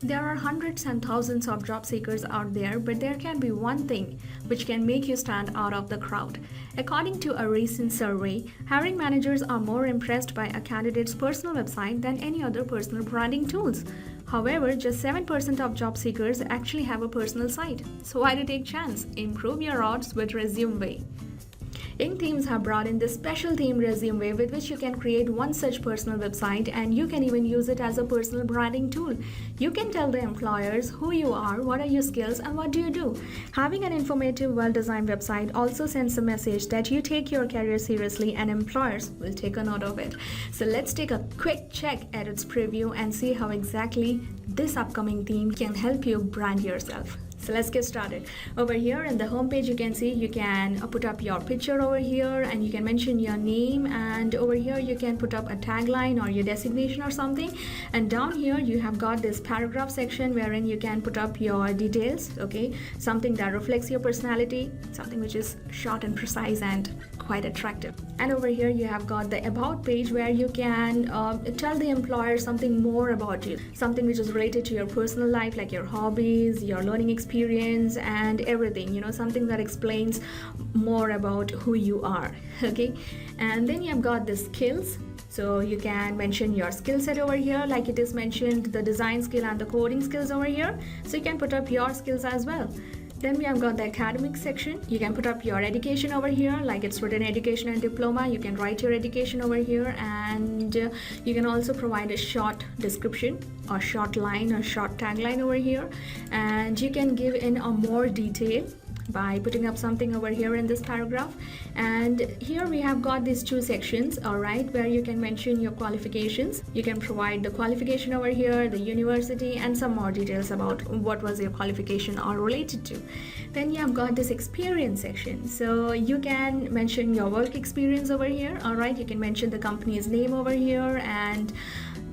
There are hundreds and thousands of job seekers out there, but there can be one thing which can make you stand out of the crowd. According to a recent survey, hiring managers are more impressed by a candidate's personal website than any other personal branding tools. However, just 7% of job seekers actually have a personal site. So why to take chance? Improve your odds with Resume. Inkthemes have brought in this special theme Resume with which you can create one such personal website, and you can even use it as a personal branding tool. You can tell the employers who you are, what are your skills, and what do you do. Having an informative, well-designed website also sends a message that you take your career seriously and employers will take a note of it. So let's take a quick check at its preview and see how exactly this upcoming theme can help you brand yourself. So let's get started. Over here in the home page, you can see you can put up your picture over here and you can mention your name, and over here you can put up a tagline or your designation or something, and down here you have got this paragraph section wherein you can put up your details, okay, something that reflects your personality, something which is short and precise and quite attractive. And over here you have got the about page where you can tell the employer something more about you, something which is related to your personal life, like your hobbies, your learning experience and everything, something that explains more about who you are. Okay, and then you have got the skills. So you can mention your skill set over here, like it is mentioned the design skill and the coding skills over here, so you can put up your skills as well. Then we have got the academic section. You can put up your education over here, like it's written education and diploma. You can write your education over here, and you can also provide a short description or short line or short tagline over here, and you can give in a more detail by putting up something over here in this paragraph. And here we have got these two sections, all right, where you can mention your qualifications. You can provide the qualification over here, the university, and some more details about what was your qualification or related to. Then you have got this experience section, so you can mention your work experience over here, all right. You can mention the company's name over here, and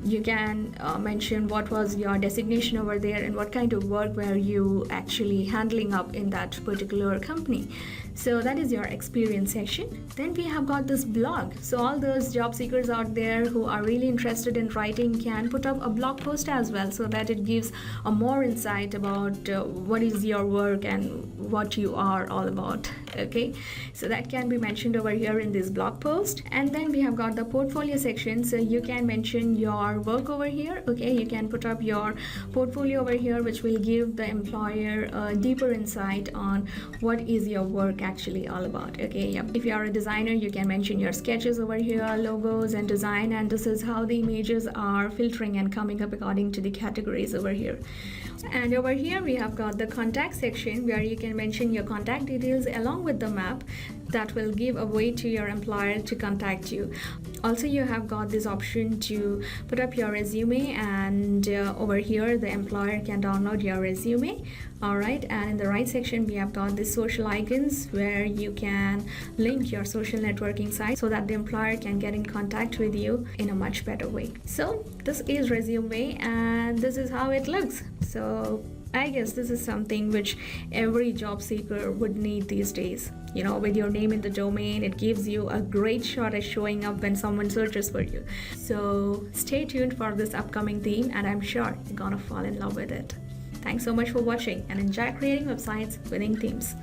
you can mention what was your designation over there and what kind of work were you actually handling up in that particular company. So that is your experience section. Then we have got this blog. So all those job seekers out there who are really interested in writing can put up a blog post as well, so that it gives a more insight about what is your work and what you are all about. Okay, so that can be mentioned over here in this blog post. And then we have got the portfolio section, so you can mention your work over here. Okay, you can put up your portfolio over here, which will give the employer a deeper insight on what is your work actually all about. Okay, yep. If you are a designer, you can mention your sketches over here, logos and design, and this is how the images are filtering and coming up according to the categories over here. And over here we have got the contact section where you can mention your contact details along with the map that will give a way to your employer to contact you. Also, you have got this option to put up your resume, and over here the employer can download your resume. All right, and in the right section we have got the social icons where you can link your social networking site so that the employer can get in contact with you in a much better way. So this is Resume, and this is how it looks. So I guess this is something which every job seeker would need these days. With your name in the domain, it gives you a great shot at showing up when someone searches for you. So stay tuned for this upcoming theme, and I'm sure you're gonna fall in love with it. Thanks so much for watching, and enjoy creating websites with Inkthemes.